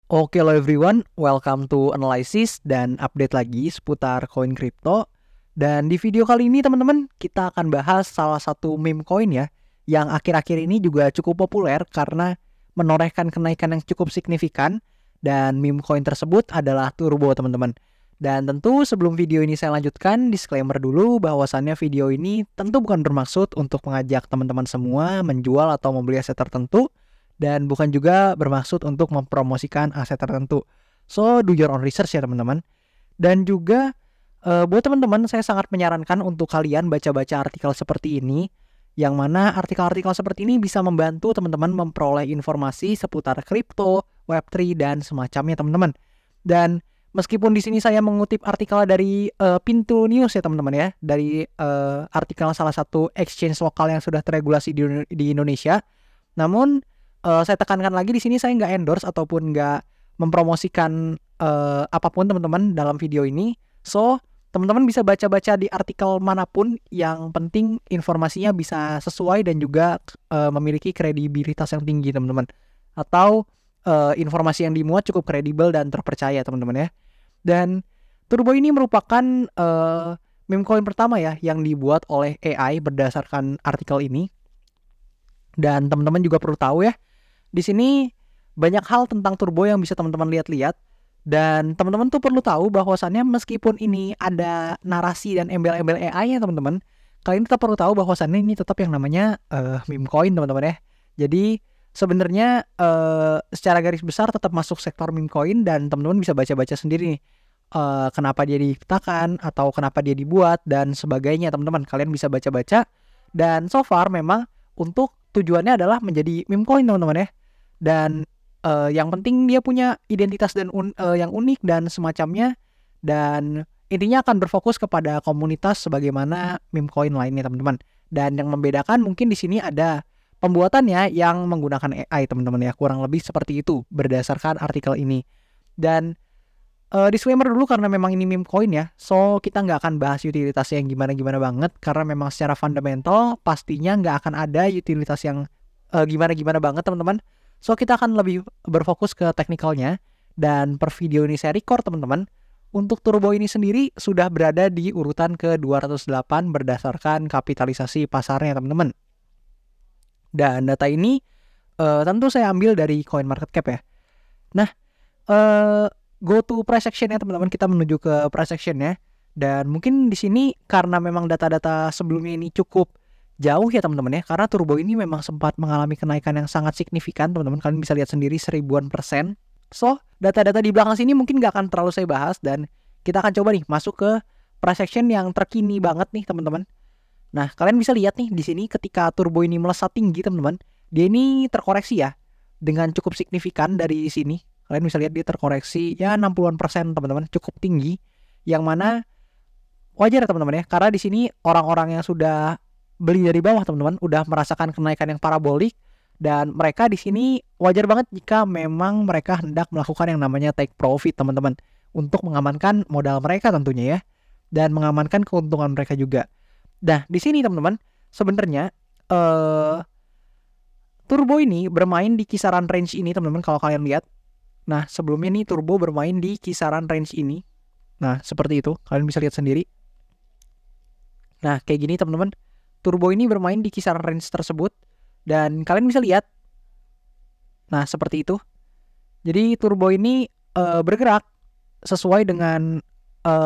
Oke, hello everyone, welcome to analysis dan update lagi seputar koin kripto. Dan di video kali ini teman-teman, kita akan bahas salah satu meme coin ya, yang akhir-akhir ini juga cukup populer karena menorehkan kenaikan yang cukup signifikan. Dan meme coin tersebut adalah Turbo teman-teman. Dan tentu sebelum video ini saya lanjutkan, disclaimer dulu bahwasannya video ini tentu bukan bermaksud untuk mengajak teman-teman semua menjual atau membeli aset tertentu, dan bukan juga bermaksud untuk mempromosikan aset tertentu. So, do your own research ya teman-teman. Dan juga buat teman-teman, saya sangat menyarankan untuk kalian baca-baca artikel seperti ini, yang mana artikel-artikel seperti ini bisa membantu teman-teman memperoleh informasi seputar kripto, Web3, dan semacamnya teman-teman. Dan meskipun di sini saya mengutip artikel dari Pintu News ya teman-teman ya, dari artikel salah satu exchange lokal yang sudah teregulasi di Indonesia, namun saya tekankan lagi di sini saya nggak endorse ataupun nggak mempromosikan apapun teman-teman dalam video ini. So, teman-teman bisa baca-baca di artikel manapun, yang penting informasinya bisa sesuai dan juga memiliki kredibilitas yang tinggi teman-teman. Atau informasi yang dimuat cukup kredibel dan terpercaya teman-teman ya. Dan Turbo ini merupakan meme coin pertama ya yang dibuat oleh AI berdasarkan artikel ini. Dan teman-teman juga perlu tahu ya, di sini banyak hal tentang Turbo yang bisa teman-teman lihat-lihat. Dan teman-teman tuh perlu tahu bahwasannya meskipun ini ada narasi dan embel-embel AI ya teman-teman, kalian tetap perlu tahu bahwasannya ini tetap yang namanya meme coin teman-teman ya. Jadi sebenarnya secara garis besar tetap masuk sektor meme coin, dan teman-teman bisa baca-baca sendiri nih kenapa dia diciptakan atau kenapa dia dibuat dan sebagainya teman-teman. Kalian bisa baca-baca, dan so far memang untuk tujuannya adalah menjadi meme coin teman-teman ya. Dan yang penting dia punya identitas dan yang unik dan semacamnya. Dan intinya akan berfokus kepada komunitas sebagaimana meme coin lainnya teman-teman. Dan yang membedakan mungkin di sini ada pembuatannya yang menggunakan AI teman-teman ya. Kurang lebih seperti itu berdasarkan artikel ini. Dan disclaimer dulu karena memang ini meme coin ya, so kita nggak akan bahas utilitasnya yang gimana-gimana banget, karena memang secara fundamental pastinya nggak akan ada utilitas yang gimana-gimana banget teman-teman. So kita akan lebih berfokus ke teknikalnya. Dan per video ini saya record teman-teman, untuk Turbo ini sendiri sudah berada di urutan ke 208 berdasarkan kapitalisasi pasarnya teman-teman. Dan data ini tentu saya ambil dari CoinMarketCap ya. Nah, go to price action ya teman-teman, kita menuju ke price action ya. Dan mungkin di sini karena memang data-data sebelumnya ini cukup jauh ya teman-teman ya, karena Turbo ini memang sempat mengalami kenaikan yang sangat signifikan teman-teman. Kalian bisa lihat sendiri 1000-an%. So, data-data di belakang sini mungkin gak akan terlalu saya bahas, dan kita akan coba nih masuk ke price action yang terkini banget nih teman-teman. Nah, kalian bisa lihat nih di sini ketika Turbo ini melesat tinggi teman-teman, dia ini terkoreksi ya dengan cukup signifikan dari sini. Kalian bisa lihat dia terkoreksi ya 60-an% teman-teman, cukup tinggi. Yang mana wajar ya teman-teman ya, karena di sini orang-orang yang sudah beli dari bawah teman-teman udah merasakan kenaikan yang parabolik, dan mereka di sini wajar banget jika memang mereka hendak melakukan yang namanya take profit teman-teman, untuk mengamankan modal mereka tentunya ya, dan mengamankan keuntungan mereka juga. Nah, di sini teman-teman sebenarnya Turbo ini bermain di kisaran range ini teman-teman kalau kalian lihat. Nah, sebelumnya nih Turbo bermain di kisaran range ini. Nah, seperti itu. Kalian bisa lihat sendiri. Nah, kayak gini teman-teman. Turbo ini bermain di kisaran range tersebut. Dan kalian bisa lihat. Nah, seperti itu. Jadi, Turbo ini bergerak sesuai dengan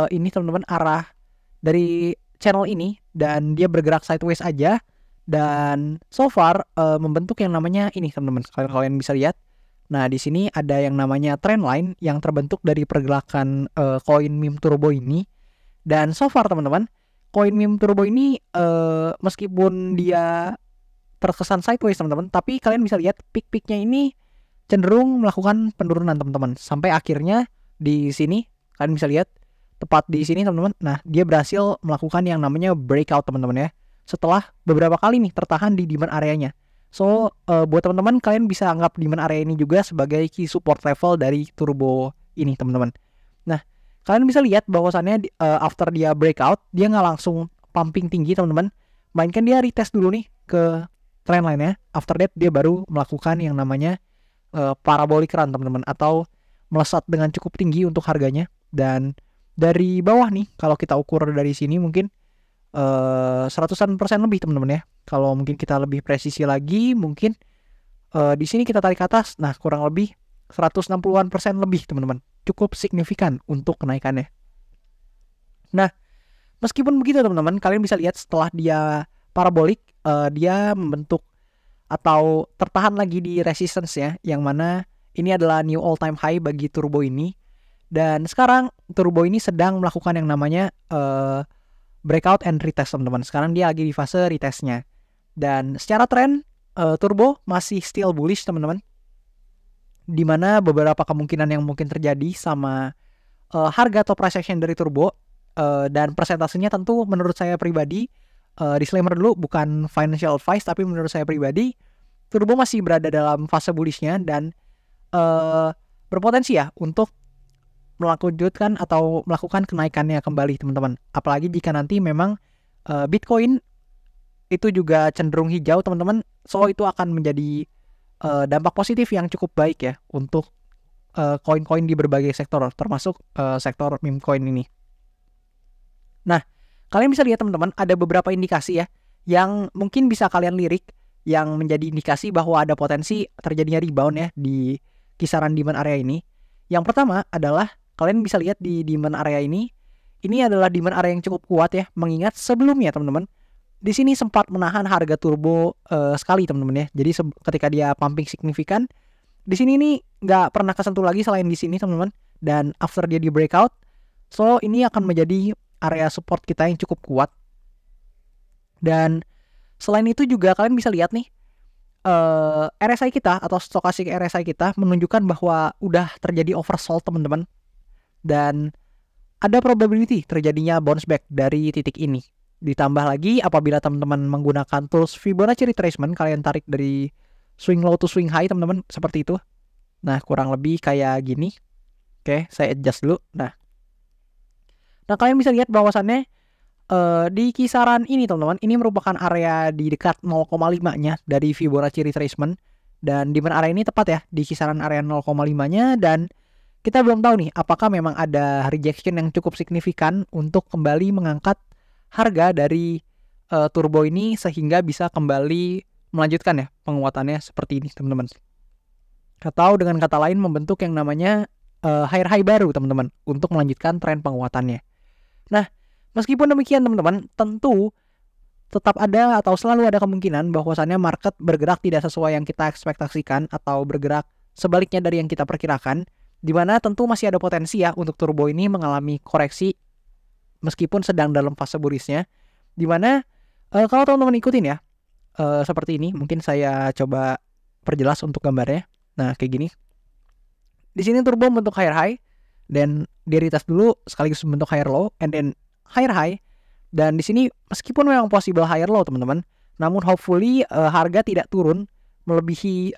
ini teman-teman, arah dari channel ini. Dan dia bergerak sideways aja. Dan so far membentuk yang namanya ini teman-teman. Kalian bisa lihat. Nah, di sini ada yang namanya trend line yang terbentuk dari pergerakan koin meme Turbo ini. Dan so far teman-teman, koin meme Turbo ini meskipun dia terkesan sideways teman-teman, tapi kalian bisa lihat peak-peaknya ini cenderung melakukan penurunan teman-teman. Sampai akhirnya di sini kalian bisa lihat tepat di sini teman-teman. Nah, dia berhasil melakukan yang namanya breakout teman-teman ya, setelah beberapa kali nih tertahan di demand areanya. So, buat teman-teman, kalian bisa anggap demand area ini juga sebagai key support level dari Turbo ini, teman-teman. Nah, kalian bisa lihat bahwasannya after dia breakout, dia nggak langsung pumping tinggi, teman-teman. Melainkan dia retest dulu nih ke trendline-nya. After that, dia baru melakukan yang namanya parabolic run, teman-teman. Atau melesat dengan cukup tinggi untuk harganya. Dan dari bawah nih, kalau kita ukur dari sini mungkin seratusan persen lebih teman-teman ya. Kalau mungkin kita lebih presisi lagi, mungkin di sini kita tarik ke atas, nah kurang lebih 160% lebih teman-teman. Cukup signifikan untuk kenaikannya. Nah, meskipun begitu teman-teman, kalian bisa lihat setelah dia parabolik, dia membentuk atau tertahan lagi di resistance ya, yang mana ini adalah new all time high bagi turbo ini. Dan sekarang turbo ini sedang melakukan yang namanya breakout and retest teman-teman. Sekarang dia lagi di fase retestnya. Dan secara tren turbo masih still bullish teman-teman. Dimana beberapa kemungkinan yang mungkin terjadi sama harga atau price action dari turbo dan persentasenya tentu menurut saya pribadi, disclaimer dulu, bukan financial advice, tapi menurut saya pribadi turbo masih berada dalam fase bullishnya dan berpotensi ya untuk melanjutkan atau melakukan kenaikannya kembali teman-teman. Apalagi jika nanti memang Bitcoin itu juga cenderung hijau teman-teman, so itu akan menjadi dampak positif yang cukup baik ya untuk koin-koin di berbagai sektor, termasuk sektor meme coin ini. Nah, kalian bisa lihat teman-teman, ada beberapa indikasi ya yang mungkin bisa kalian lirik yang menjadi indikasi bahwa ada potensi terjadinya rebound ya di kisaran demand area ini. Yang pertama adalah kalian bisa lihat di demand area ini adalah demand area yang cukup kuat ya, mengingat sebelumnya teman-teman di sini sempat menahan harga turbo sekali teman-teman ya. Jadi ketika dia pumping signifikan, di sini ini nggak pernah kesentuh lagi selain di sini teman-teman. Dan after dia di breakout, so ini akan menjadi area support kita yang cukup kuat. Dan selain itu juga kalian bisa lihat nih, RSI kita atau stokastik RSI kita menunjukkan bahwa udah terjadi oversold teman-teman. Dan ada probability terjadinya bounce back dari titik ini. Ditambah lagi apabila teman-teman menggunakan tools Fibonacci retracement, kalian tarik dari swing low to swing high teman-teman, seperti itu. Nah, kurang lebih kayak gini. Oke, saya adjust dulu. Nah, kalian bisa lihat bahwasannya di kisaran ini teman-teman, ini merupakan area di dekat 0,5-nya dari Fibonacci retracement. Dan di mana area ini tepat ya, di kisaran area 0,5-nya. Dan kita belum tahu nih, apakah memang ada rejection yang cukup signifikan untuk kembali mengangkat harga dari turbo ini sehingga bisa kembali melanjutkan ya penguatannya seperti ini teman-teman. Atau dengan kata lain membentuk yang namanya higher high baru teman-teman untuk melanjutkan tren penguatannya. Nah, meskipun demikian teman-teman, tentu tetap ada atau selalu ada kemungkinan bahwasannya market bergerak tidak sesuai yang kita ekspektasikan atau bergerak sebaliknya dari yang kita perkirakan, di mana tentu masih ada potensi ya untuk turbo ini mengalami koreksi meskipun sedang dalam fase bullish-nya. Di mana kalau teman-teman ikutin ya, seperti ini, mungkin saya coba perjelas untuk gambarnya. Nah, kayak gini. Di sini turbo membentuk higher high dan dia retest dulu sekaligus membentuk higher low and then higher high. Dan di sini meskipun memang possible higher low teman-teman, namun hopefully harga tidak turun melebihi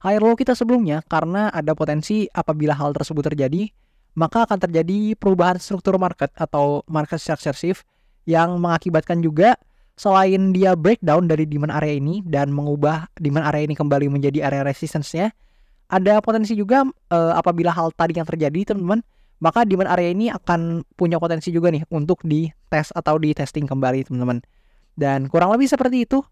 higher low kita sebelumnya, karena ada potensi apabila hal tersebut terjadi, maka akan terjadi perubahan struktur market atau market structure shift yang mengakibatkan juga selain dia breakdown dari demand area ini dan mengubah demand area ini kembali menjadi area resistance-nya, ada potensi juga apabila hal tadi yang terjadi teman-teman, maka demand area ini akan punya potensi juga nih untuk di tes atau di testing kembali teman-teman. Dan kurang lebih seperti itu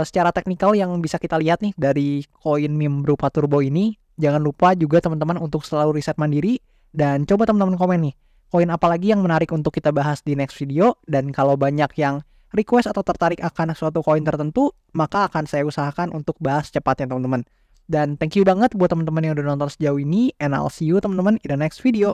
secara teknikal yang bisa kita lihat nih dari koin meme berupa turbo ini. Jangan lupa juga teman-teman untuk selalu riset mandiri dan coba teman-teman komen nih koin apa lagi yang menarik untuk kita bahas di next video. Dan kalau banyak yang request atau tertarik akan suatu koin tertentu, maka akan saya usahakan untuk bahas cepatnya teman-teman. Dan thank you banget buat teman-teman yang udah nonton sejauh ini, and I'll see you teman-teman in the next video.